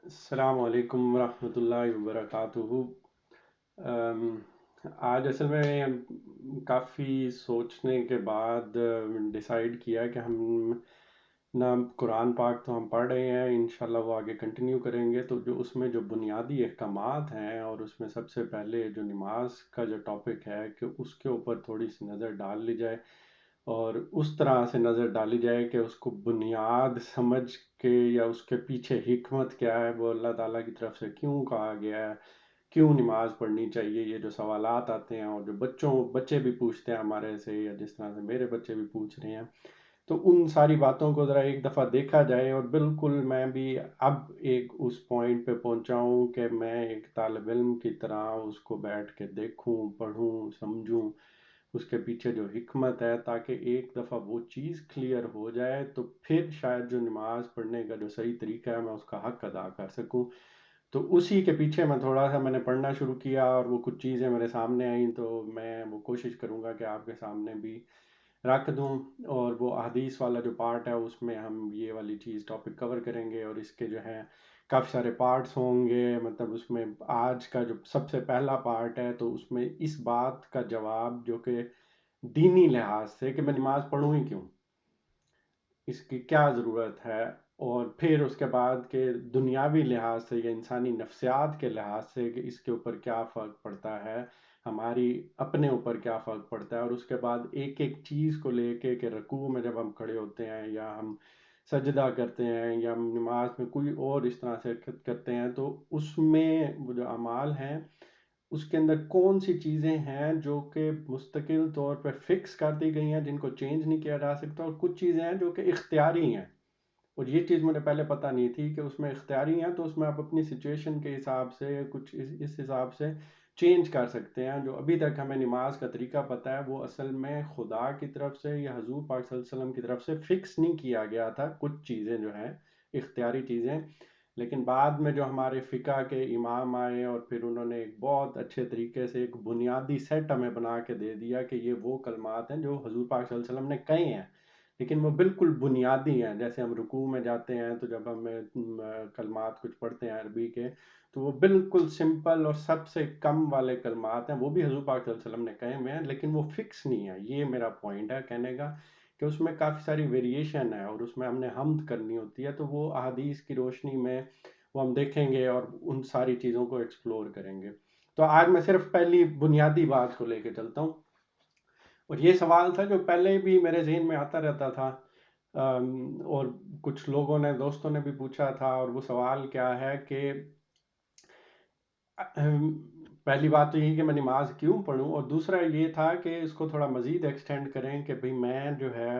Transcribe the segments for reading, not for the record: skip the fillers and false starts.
السلام علیکم ورحمۃ اللہ وبرکاتہ۔ ام، آج اصل میں کافی سوچنے کے بعد ڈیسائیڈ کیا کہ ہم نہ قرآن پاک تو ہم پڑھ رہے ہیں، انشاءاللہ وہ آگے کنٹینیو کریں گے، تو جو اس میں جو بنیادی احکامات ہیں اور اس میں سب سے پہلے جو نماز کا جو ٹاپک ہے کہ اس کے اوپر تھوڑی سی نظر ڈال لی جائے، اور اس طرح سے نظر ڈالی جائے کہ اس کو بنیاد سمجھ کے یا اس کے پیچھے حکمت کیا ہے، وہ اللہ تعالیٰ کی طرف سے کیوں کہا گیا ہے، کیوں نماز پڑھنی چاہیے، یہ جو سوالات آتے ہیں اور جو بچے بھی پوچھتے ہیں ہمارے سے، یا جس طرح سے میرے بچے بھی پوچھ رہے ہیں، تو ان ساری باتوں کو ذرا ایک دفعہ دیکھا جائے۔ اور بالکل میں بھی اب ایک اس پوائنٹ پہ پہنچا ہوں کہ میں ایک طالب علم کی طرح اس کو بیٹھ کے دیکھوں، پڑھوں، سمجھوں اس کے پیچھے جو حکمت ہے، تاکہ ایک دفعہ وہ چیز کلیئر ہو جائے تو پھر شاید جو نماز پڑھنے کا جو صحیح طریقہ ہے میں اس کا حق ادا کر سکوں۔ تو اسی کے پیچھے میں نے پڑھنا شروع کیا، اور وہ کچھ چیزیں میرے سامنے آئیں تو میں وہ کوشش کروں گا کہ آپ کے سامنے بھی رکھ دوں، اور وہ احادیث والا جو پارٹ ہے اس میں ہم یہ والی چیز ٹاپک کور کریں گے، اور اس کے جو ہے کافی سارے پارٹس ہوں گے۔ مطلب اس میں آج کا جو سب سے پہلا پارٹ ہے تو اس میں اس بات کا جواب جو کہ دینی لحاظ سے کہ میں نماز پڑھوں ہی کیوں، اس کی کیا ضرورت ہے، اور پھر اس کے بعد کہ دنیاوی لحاظ سے یا انسانی نفسیات کے لحاظ سے کہ اس کے اوپر کیا فرق پڑتا ہے، ہماری اپنے اوپر کیا فرق پڑتا ہے، اور اس کے بعد ایک ایک چیز کو لے کے کہ رکوع میں جب ہم کھڑے ہوتے ہیں یا ہم سجدہ کرتے ہیں یا ہم نماز میں کوئی اور اس طرح سے کرتے ہیں، تو اس میں وہ جو اعمال ہیں اس کے اندر کون سی چیزیں ہیں جو کہ مستقل طور پہ فکس کر دی گئی ہیں، جن کو چینج نہیں کیا جا سکتا، اور کچھ چیزیں ہیں جو کہ اختیاری ہیں۔ اور یہ چیز مجھے پہلے پتہ نہیں تھی کہ اس میں اختیاری ہیں، تو اس میں آپ اپنی سچویشن کے حساب سے کچھ اس حساب سے چینج کر سکتے ہیں۔ جو ابھی تک ہمیں نماز کا طریقہ پتہ ہے وہ اصل میں خدا کی طرف سے یا حضور پاک صلی اللہ علیہ وسلم کی طرف سے فکس نہیں کیا گیا تھا، کچھ چیزیں جو ہیں اختیاری چیزیں۔ لیکن بعد میں جو ہمارے فقہ کے امام آئے اور پھر انہوں نے ایک بہت اچھے طریقے سے ایک بنیادی سیٹ ہمیں بنا کے دے دیا کہ یہ وہ کلمات ہیں جو حضور پاک صلی اللہ علیہ وسلم نے کہے ہیں، لیکن وہ بالکل بنیادی ہیں۔ جیسے ہم رکوع میں جاتے ہیں تو جب ہم کلمات کچھ پڑھتے ہیں عربی کے، تو وہ بالکل سمپل اور سب سے کم والے کلمات ہیں، وہ بھی حضور پاک صلی اللہ علیہ وسلم نے کہے ہوئے ہیں، لیکن وہ فکس نہیں ہے۔ یہ میرا پوائنٹ ہے کہنے کا کہ اس میں کافی ساری ویریشن ہے، اور اس میں ہم نے حمد کرنی ہوتی ہے، تو وہ احادیث کی روشنی میں وہ ہم دیکھیں گے اور ان ساری چیزوں کو ایکسپلور کریں گے۔ تو آج میں صرف پہلی بنیادی بات کو لے کے چلتا ہوں، اور یہ سوال تھا جو پہلے بھی میرے ذہن میں آتا رہتا تھا، اور کچھ لوگوں نے دوستوں نے بھی پوچھا تھا، اور وہ سوال کیا ہے کہ پہلی بات تو یہی کہ میں نماز کیوں پڑھوں، اور دوسرا یہ تھا کہ اس کو تھوڑا مزید ایکسٹینڈ کریں کہ بھئی میں جو ہے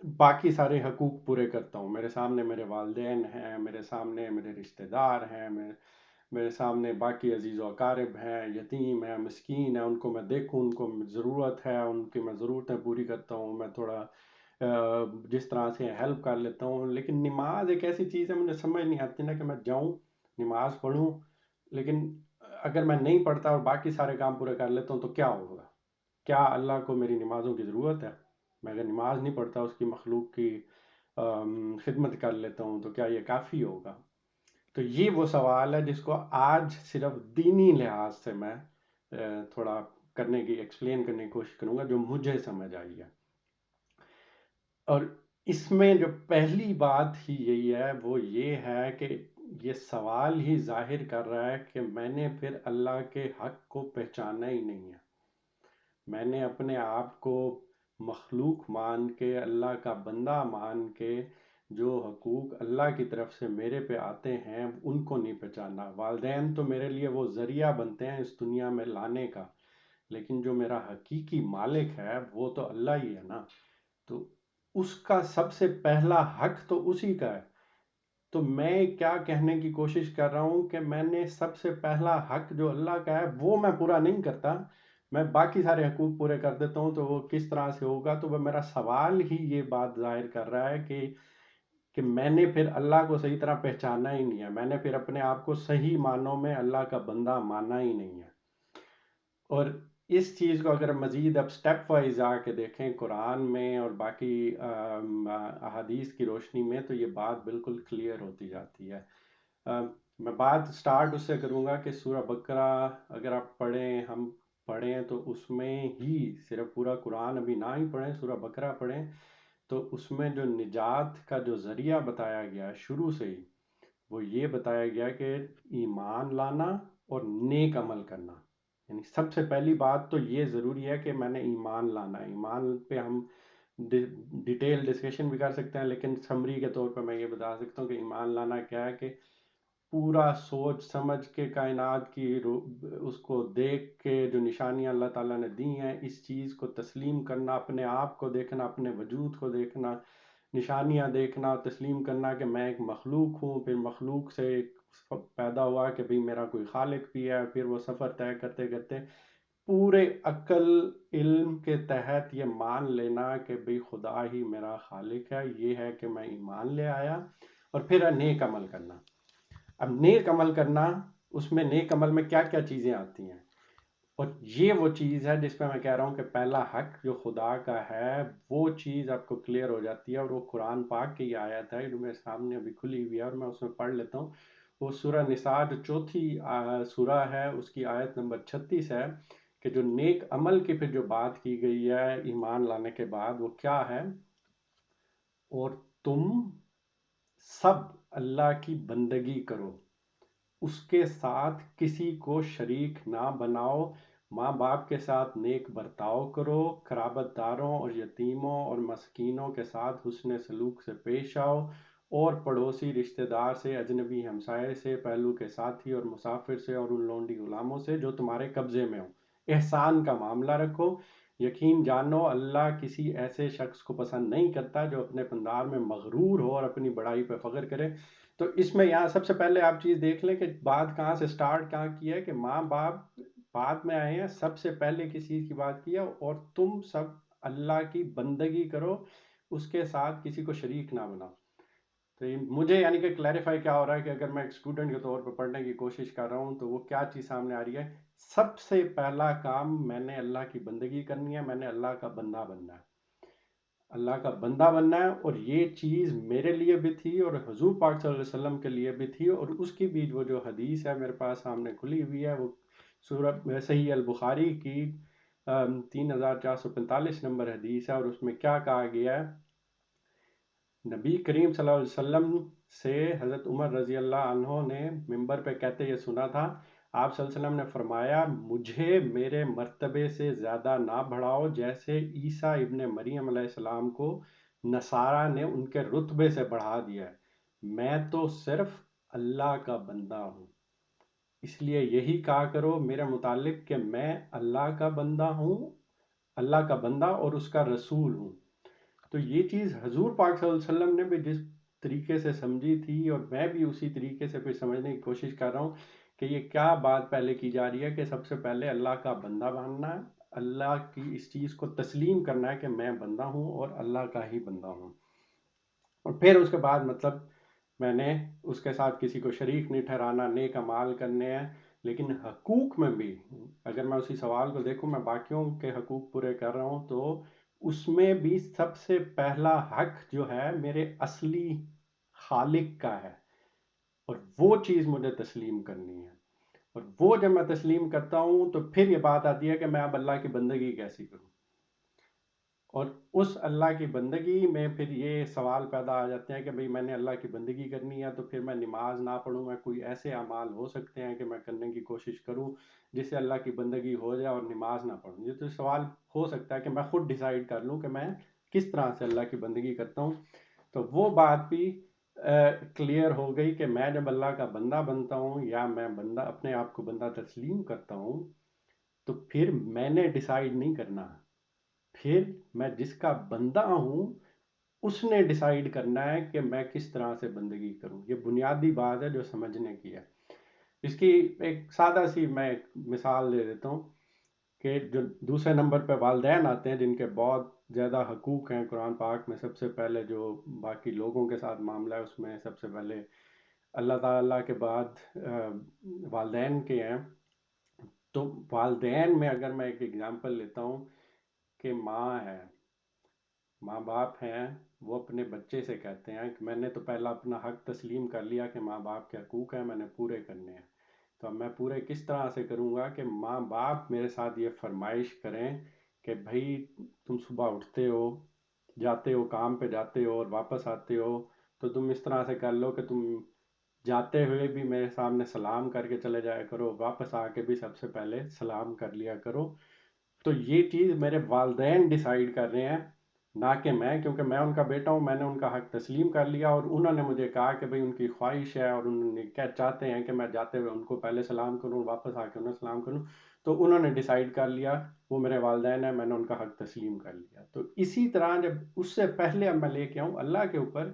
باقی سارے حقوق پورے کرتا ہوں، میرے سامنے میرے والدین ہیں، میرے سامنے میرے رشتہ دار ہیں، میرے سامنے باقی عزیز و اقارب ہیں، یتیم ہیں، مسکین ہیں، ان کو میں دیکھوں، ان کو ضرورت ہے، ان کی میں ضرورتیں پوری کرتا ہوں، میں تھوڑا جس طرح سے ہیلپ کر لیتا ہوں۔ لیکن نماز ایک ایسی چیز ہے مجھے سمجھ نہیں آتی نا کہ میں جاؤں نماز پڑھوں، لیکن اگر میں نہیں پڑھتا اور باقی سارے کام پورے کر لیتا ہوں تو کیا ہوگا؟ کیا اللہ کو میری نمازوں کی ضرورت ہے؟ میں اگر نماز نہیں پڑھتا، اس کی مخلوق کی خدمت کر لیتا ہوں، تو کیا یہ کافی ہوگا؟ تو یہ وہ سوال ہے جس کو آج صرف دینی لحاظ سے میں تھوڑا ایکسپلین کرنے کی کوشش کروں گا، جو مجھے سمجھ آئی ہے۔ اور اس میں جو پہلی بات ہی یہی ہے وہ یہ ہے کہ یہ سوال ہی ظاہر کر رہا ہے کہ میں نے پھر اللہ کے حق کو پہچانا ہی نہیں ہے۔ میں نے اپنے آپ کو مخلوق مان کے، اللہ کا بندہ مان کے، جو حقوق اللہ کی طرف سے میرے پہ آتے ہیں ان کو نہیں پہچانا۔ والدین تو میرے لیے وہ ذریعہ بنتے ہیں اس دنیا میں لانے کا، لیکن جو میرا حقیقی مالک ہے وہ تو اللہ ہی ہے نا۔ تو اس کا سب سے پہلا حق تو اسی کا ہے۔ تو میں کیا کہنے کی کوشش کر رہا ہوں کہ میں نے سب سے پہلا حق جو اللہ کا ہے وہ میں پورا نہیں کرتا، میں باقی سارے حقوق پورے کر دیتا ہوں، تو وہ کس طرح سے ہوگا؟ تو وہ میرا سوال ہی یہ بات ظاہر کر رہا ہے کہ میں نے پھر اللہ کو صحیح طرح پہچانا ہی نہیں ہے، میں نے پھر اپنے آپ کو صحیح معنوں میں اللہ کا بندہ مانا ہی نہیں ہے۔ اور اس چیز کو اگر مزید اب سٹیپ وائز آ کے دیکھیں قرآن میں اور باقی احادیث کی روشنی میں، تو یہ بات بالکل کلیئر ہوتی جاتی ہے۔ میں بات سٹارٹ اس سے کروں گا کہ سورہ بقرہ اگر آپ پڑھیں، ہم پڑھیں تو اس میں ہی صرف پورا قرآن ابھی نہ ہی پڑھیں، سورہ بقرہ پڑھیں تو اس میں جو نجات کا جو ذریعہ بتایا گیا ہے شروع سے ہی، وہ یہ بتایا گیا کہ ایمان لانا اور نیک عمل کرنا۔ یعنی سب سے پہلی بات تو یہ ضروری ہے کہ میں نے ایمان لانا ہے۔ ایمان پہ ہم ڈیٹیل ڈسکشن بھی کر سکتے ہیں، لیکن سمری کے طور پہ میں یہ بتا سکتا ہوں کہ ایمان لانا کیا ہے کہ پورا سوچ سمجھ کے کائنات کی اس کو دیکھ کے جو نشانیاں اللہ تعالیٰ نے دی ہیں، اس چیز کو تسلیم کرنا، اپنے آپ کو دیکھنا، اپنے وجود کو دیکھنا، نشانیاں دیکھنا، تسلیم کرنا کہ میں ایک مخلوق ہوں، پھر مخلوق سے ایک پیدا ہوا کہ بھئی میرا کوئی خالق بھی ہے، پھر وہ سفر طے کرتے کرتے پورے عقل علم کے تحت یہ مان لینا کہ بھئی خدا ہی میرا خالق ہے، یہ ہے کہ میں ایمان لے آیا۔ اور پھر نیک عمل کرنا۔ اب نیک عمل کرنا، اس میں نیک عمل میں کیا کیا چیزیں آتی ہیں، اور یہ وہ چیز ہے جس پہ میں کہہ رہا ہوں کہ پہلا حق جو خدا کا ہے وہ چیز آپ کو کلیئر ہو جاتی ہے، اور وہ قرآن پاک کی آیت ہے جو میرے سامنے ابھی کھلی ہوئی ہے اور میں اس میں پڑھ لیتا ہوں۔ وہ سورہ نساء جو چوتھی سورہ ہے، اس کی آیت نمبر 36 ہے کہ جو نیک عمل کی پھر جو بات کی گئی ہے ایمان لانے کے بعد، وہ کیا ہے؟ اور تم سب اللہ کی بندگی کرو، اس کے ساتھ کسی کو شریک نہ بناؤ، ماں باپ کے ساتھ نیک برتاؤ کرو، قرابت داروں اور یتیموں اور مسکینوں کے ساتھ حسن سلوک سے پیش آؤ، اور پڑوسی رشتہ دار سے، اجنبی ہمسائے سے، پہلو کے ساتھی اور مسافر سے، اور ان لونڈی غلاموں سے جو تمہارے قبضے میں ہوں، احسان کا معاملہ رکھو۔ یقین جانو اللہ کسی ایسے شخص کو پسند نہیں کرتا جو اپنے پندار میں مغرور ہو اور اپنی بڑائی پہ فخر کرے۔ تو اس میں یہاں سب سے پہلے آپ چیز دیکھ لیں کہ بات کہاں سے سٹارٹ کہاں کی ہے، کہ ماں باپ بعد میں آئے ہیں، سب سے پہلے کس چیز کی بات کی ہے؟ اور تم سب اللہ کی بندگی کرو، اس کے ساتھ کسی کو شریک نہ بناؤ۔ تو مجھے یعنی کہ کلیریفائی کیا ہو رہا ہے کہ اگر میں ایک اسٹوڈنٹ کے طور پر پڑھنے کی کوشش کر رہا ہوں تو وہ کیا چیز سامنے آ رہی ہے؟ سب سے پہلا کام میں نے اللہ کی بندگی کرنی ہے، میں نے اللہ کا بندہ بننا ہے، اللہ کا بندہ بننا ہے۔ اور یہ چیز میرے لیے بھی تھی اور حضور پاک صلی اللہ علیہ وسلم کے لیے بھی تھی، اور اس کی بھی وہ جو حدیث ہے میرے پاس سامنے کھلی ہوئی ہے، وہ سورہ صحیح البخاری کی 3445 نمبر حدیث ہے، اور اس میں کیا کہا گیا ہے؟ نبی کریم صلی اللہ علیہ وسلم سے حضرت عمر رضی اللہ عنہ نے ممبر پہ کہتے یہ سنا تھا، آپ صلی اللہ علیہ وسلم نے فرمایا مجھے میرے مرتبے سے زیادہ نہ بڑھاؤ جیسے عیسیٰ ابن مریم علیہ السلام کو نصارہ نے ان کے رتبے سے بڑھا دیا ہے، میں تو صرف اللہ کا بندہ ہوں، اس لیے یہی کہا کرو میرے متعلق کہ میں اللہ کا بندہ ہوں، اللہ کا بندہ اور اس کا رسول ہوں۔ تو یہ چیز حضور پاک صلی اللہ علیہ وسلم نے بھی جس طریقے سے سمجھی تھی، اور میں بھی اسی طریقے سے پھر سمجھنے کی کوشش کر رہا ہوں کہ یہ کیا بات پہلے کی جا رہی ہے کہ سب سے پہلے اللہ کا بندہ بننا ہے، اللہ کی اس چیز کو تسلیم کرنا ہے کہ میں بندہ ہوں اور اللہ کا ہی بندہ ہوں، اور پھر اس کے بعد مطلب میں نے اس کے ساتھ کسی کو شریک نہیں ٹھہرانا، نیک اعمال کرنے ہیں۔ لیکن حقوق میں بھی اگر میں اسی سوال کو دیکھوں، میں باقیوں کے حقوق پورے کر رہا ہوں تو اس میں بھی سب سے پہلا حق جو ہے میرے اصلی خالق کا ہے، اور وہ چیز مجھے تسلیم کرنی ہے، اور وہ جب میں تسلیم کرتا ہوں تو پھر یہ بات آتی ہے کہ میں اب اللہ کی بندگی کیسی کروں، اور اس اللہ کی بندگی میں پھر یہ سوال پیدا آ جاتے ہیں کہ بھئی میں نے اللہ کی بندگی کرنی ہے تو پھر میں نماز نہ پڑھوں، میں کوئی ایسے اعمال ہو سکتے ہیں کہ میں کرنے کی کوشش کروں جس سے اللہ کی بندگی ہو جائے اور نماز نہ پڑھوں؟ یہ تو سوال ہو سکتا ہے کہ میں خود ڈیسائیڈ کر لوں کہ میں کس طرح سے اللہ کی بندگی کرتا ہوں۔ تو وہ بات بھی کلیئر ہو گئی کہ میں جب اللہ کا بندہ بنتا ہوں یا میں بندہ اپنے آپ کو بندہ تسلیم کرتا ہوں تو پھر میں نے ڈیسائیڈ نہیں کرنا، پھر میں جس کا بندہ ہوں اس نے ڈیسائیڈ کرنا ہے کہ میں کس طرح سے بندگی کروں۔ یہ بنیادی بات ہے جو سمجھنے کی ہے۔ اس کی ایک سادہ سی میں ایک مثال دے دیتا ہوں کہ جو دوسرے نمبر پہ والدین آتے ہیں جن کے بہت زیادہ حقوق ہیں قرآن پاک میں، سب سے پہلے جو باقی لوگوں کے ساتھ معاملہ ہے اس میں سب سے پہلے اللہ تعالیٰ کے بعد والدین کے ہیں۔ تو والدین میں اگر میں ایک اگزامپل لیتا ہوں کہ ماں ہے، ماں باپ ہیں، وہ اپنے بچے سے کہتے ہیں کہ میں نے تو پہلا اپنا حق تسلیم کر لیا کہ ماں باپ کے حقوق ہیں، میں نے پورے کرنے ہیں، تو اب میں پورے کس طرح سے کروں گا کہ ماں باپ میرے ساتھ یہ فرمائش کریں کہ بھائی تم صبح اٹھتے ہو، جاتے ہو کام پہ جاتے ہو اور واپس آتے ہو، تو تم اس طرح سے کر لو کہ تم جاتے ہوئے بھی میرے سامنے سلام کر کے چلے جایا کرو، واپس آ کے بھی سب سے پہلے سلام کر لیا کرو۔ تو یہ چیز میرے والدین ڈیسائیڈ کر رہے ہیں، نہ کہ میں، کیونکہ میں ان کا بیٹا ہوں، میں نے ان کا حق تسلیم کر لیا اور انہوں نے مجھے کہا کہ بھئی ان کی خواہش ہے اور انہوں نے کیا چاہتے ہیں کہ میں جاتے ہوئے ان کو پہلے سلام کروں، واپس آ کے انہیں سلام کروں، تو انہوں نے ڈیسائیڈ کر لیا، وہ میرے والدین ہیں، میں نے ان کا حق تسلیم کر لیا۔ تو اسی طرح جب اس سے پہلے اب میں لے کے آؤں اللہ کے اوپر،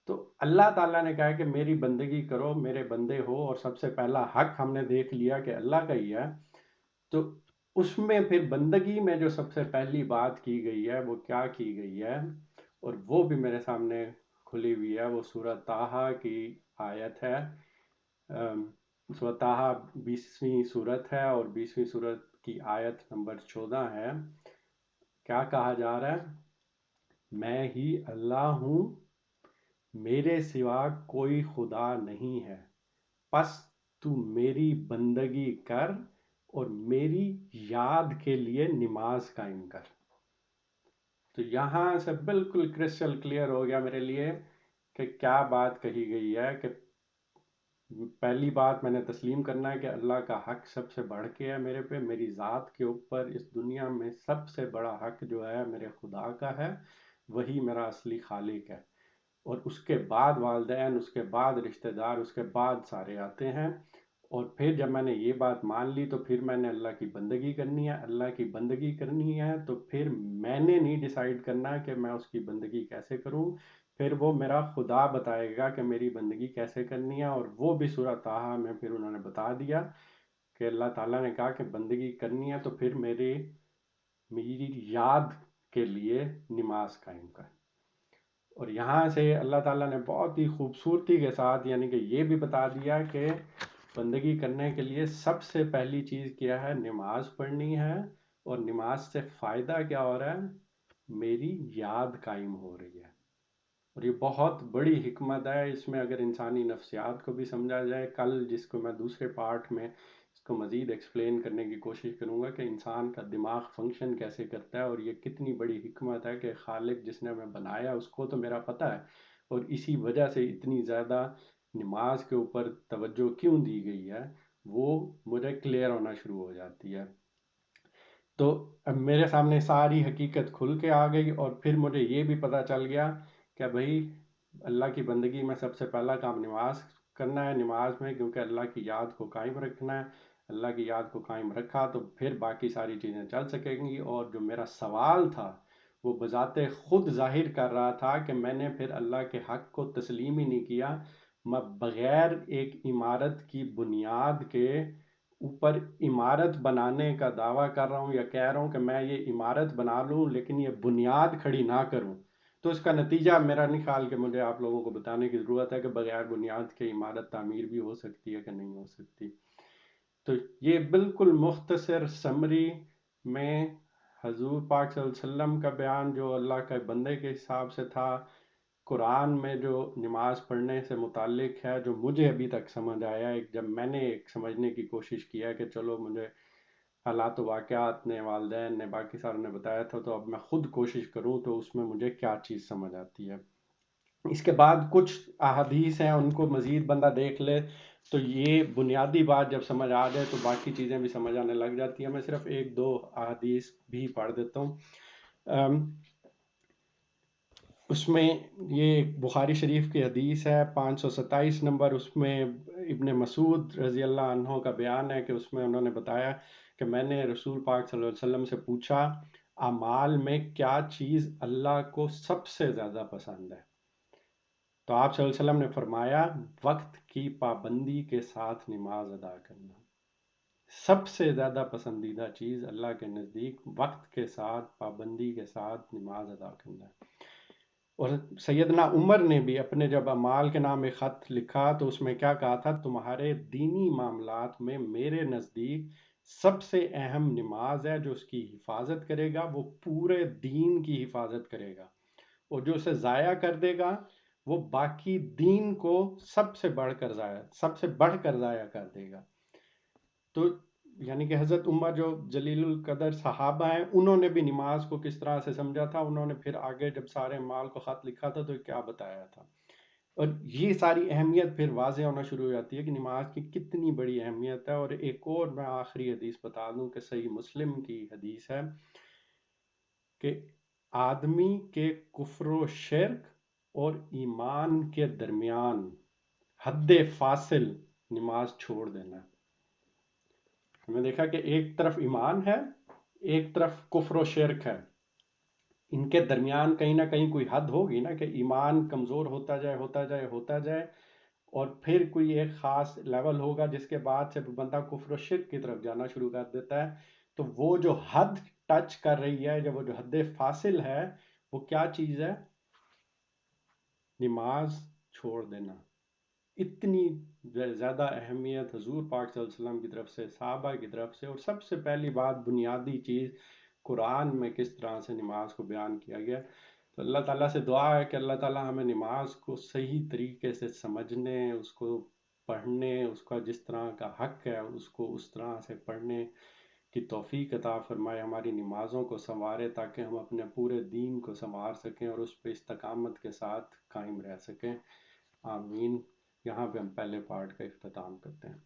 تو اللہ تعالیٰ نے کہا کہ میری بندگی کرو، میرے بندے ہو، اور سب سے پہلا حق ہم نے دیکھ لیا کہ اللہ کا ہی ہے، تو اس میں پھر بندگی میں جو سب سے پہلی بات کی گئی ہے وہ کیا کی گئی ہے، اور وہ بھی میرے سامنے کھلی ہوئی ہے، وہ سورہ طٰہٰ کی آیت ہے۔ سورہ طٰہٰ 20ویں سورت ہے اور 20ویں سورت کی آیت نمبر 14 ہے۔ کیا کہا جا رہا ہے؟ میں ہی اللہ ہوں، میرے سوا کوئی خدا نہیں ہے، پس تو میری بندگی کر اور میری یاد کے لیے نماز قائم کر۔ تو یہاں سے بالکل کرسٹل کلیئر ہو گیا میرے لیے کہ کیا بات کہی گئی ہے، کہ پہلی بات میں نے تسلیم کرنا ہے کہ اللہ کا حق سب سے بڑھ کے ہے میرے پہ، میری ذات کے اوپر، اس دنیا میں سب سے بڑا حق جو ہے میرے خدا کا ہے، وہی میرا اصلی خالق ہے، اور اس کے بعد والدین، اس کے بعد رشتہ دار، اس کے بعد سارے آتے ہیں۔ اور پھر جب میں نے یہ بات مان لی تو پھر میں نے اللہ کی بندگی کرنی ہے، اللہ کی بندگی کرنی ہے تو پھر میں نے نہیں ڈیسائیڈ کرنا کہ میں اس کی بندگی کیسے کروں، پھر وہ میرا خدا بتائے گا کہ میری بندگی کیسے کرنی ہے، اور وہ بھی سورہ طٰہٰ میں پھر انہوں نے بتا دیا کہ اللہ تعالیٰ نے کہا کہ بندگی کرنی ہے تو پھر میری یاد کے لیے نماز قائم کر۔ اور یہاں سے اللہ تعالیٰ نے بہت ہی خوبصورتی کے ساتھ یعنی کہ یہ بھی بتا دیا کہ بندگی کرنے کے لیے سب سے پہلی چیز کیا ہے، نماز پڑھنی ہے، اور نماز سے فائدہ کیا ہو رہا ہے، میری یاد قائم ہو رہی ہے۔ اور یہ بہت بڑی حکمت ہے، اس میں اگر انسانی نفسیات کو بھی سمجھا جائے، کل جس کو میں دوسرے پارٹ میں اس کو مزید ایکسپلین کرنے کی کوشش کروں گا کہ انسان کا دماغ فنکشن کیسے کرتا ہے، اور یہ کتنی بڑی حکمت ہے کہ خالق جس نے ہمیں بنایا اس کو تو میرا پتہ ہے، اور اسی وجہ سے اتنی زیادہ نماز کے اوپر توجہ کیوں دی گئی ہے وہ مجھے کلیئر ہونا شروع ہو جاتی ہے۔ تو اب میرے سامنے ساری حقیقت کھل کے آ گئی، اور پھر مجھے یہ بھی پتہ چل گیا کہ بھائی اللہ کی بندگی میں سب سے پہلا کام نماز کرنا ہے، نماز میں کیونکہ اللہ کی یاد کو قائم رکھنا ہے، اللہ کی یاد کو قائم رکھا تو پھر باقی ساری چیزیں چل سکیں گی۔ اور جو میرا سوال تھا وہ بذات خود ظاہر کر رہا تھا کہ میں نے پھر اللہ کے حق کو تسلیم ہی نہیں کیا، میں بغیر ایک عمارت کی بنیاد کے اوپر عمارت بنانے کا دعویٰ کر رہا ہوں، یا کہہ رہا ہوں کہ میں یہ عمارت بنا لوں لیکن یہ بنیاد کھڑی نہ کروں، تو اس کا نتیجہ میرا نہیں خیال کہ مجھے آپ لوگوں کو بتانے کی ضرورت ہے کہ بغیر بنیاد کے عمارت تعمیر بھی ہو سکتی ہے کہ نہیں ہو سکتی۔ تو یہ بالکل مختصر سمری میں حضور پاک صلی اللہ علیہ وسلم کا بیان جو اللہ کے بندے کے حساب سے تھا، قرآن میں جو نماز پڑھنے سے متعلق ہے، جو مجھے ابھی تک سمجھ آیا ہے، جب میں نے ایک سمجھنے کی کوشش کیا کہ چلو مجھے حالات و واقعات نے، والدین نے، باقی ساروں نے بتایا تھا، تو اب میں خود کوشش کروں تو اس میں مجھے کیا چیز سمجھ آتی ہے۔ اس کے بعد کچھ احادیث ہیں، ان کو مزید بندہ دیکھ لے تو یہ بنیادی بات جب سمجھ آ جائے تو باقی چیزیں بھی سمجھ آنے لگ جاتی ہیں۔ میں صرف ایک دو احادیث بھی پڑھ دیتا ہوں۔ اس میں یہ بخاری شریف کی حدیث ہے 527 نمبر، اس میں ابن مسعود رضی اللہ عنہ کا بیان ہے کہ اس میں انہوں نے بتایا کہ میں نے رسول پاک صلی اللہ علیہ وسلم سے پوچھا اعمال میں کیا چیز اللہ کو سب سے زیادہ پسند ہے، تو آپ صلی اللہ علیہ وسلم نے فرمایا وقت کی پابندی کے ساتھ نماز ادا کرنا۔ سب سے زیادہ پسندیدہ چیز اللہ کے نزدیک وقت کے ساتھ، پابندی کے ساتھ نماز ادا کرنا ہے۔ اور سیدنا عمر نے بھی اپنے جب اعمال کے نام ایک خط لکھا تو اس میں کیا کہا تھا، تمہارے دینی معاملات میں میرے نزدیک سب سے اہم نماز ہے، جو اس کی حفاظت کرے گا وہ پورے دین کی حفاظت کرے گا، اور جو اسے ضائع کر دے گا وہ باقی دین کو سب سے بڑھ کر ضائع کر دے گا۔ تو یعنی کہ حضرت عمر جو جلیل القدر صحابہ ہیں، انہوں نے بھی نماز کو کس طرح سے سمجھا تھا، انہوں نے پھر آگے جب سارے مال کو خط لکھا تھا تو کیا بتایا تھا، اور یہ ساری اہمیت پھر واضح ہونا شروع ہو جاتی ہے کہ نماز کی کتنی بڑی اہمیت ہے۔ اور ایک اور میں آخری حدیث بتا دوں کہ صحیح مسلم کی حدیث ہے کہ آدمی کے کفر و شرک اور ایمان کے درمیان حد فاصل نماز چھوڑ دینا ہے۔ ہم نے دیکھا کہ ایک طرف ایمان ہے، ایک طرف کفر و شرک ہے، ان کے درمیان کہیں نہ کہیں کوئی حد ہوگی نا، کہ ایمان کمزور ہوتا جائے ہوتا جائے ہوتا جائے، اور پھر کوئی ایک خاص لیول ہوگا جس کے بعد سے بندہ کفر و شرک کی طرف جانا شروع کر دیتا ہے۔ تو وہ جو حد ٹچ کر رہی ہے، جب وہ جو حد فاصل ہے، وہ کیا چیز ہے؟ نماز چھوڑ دینا۔ اتنی زیادہ اہمیت حضور پاک صلی اللہ علیہ وسلم کی طرف سے، صحابہ کی طرف سے، اور سب سے پہلی بات بنیادی چیز قرآن میں کس طرح سے نماز کو بیان کیا گیا۔ تو اللہ تعالیٰ سے دعا ہے کہ اللہ تعالیٰ ہمیں نماز کو صحیح طریقے سے سمجھنے، اس کو پڑھنے، اس کا جس طرح کا حق ہے اس کو اس طرح سے پڑھنے کی توفیق عطا فرمائے، ہماری نمازوں کو سنوارے تاکہ ہم اپنے پورے دین کو سنوار سکیں اور اس پہ استقامت کے ساتھ قائم رہ سکیں۔ آمین۔ یہاں پہ ہم پہلے پارٹ کا اختتام کرتے ہیں۔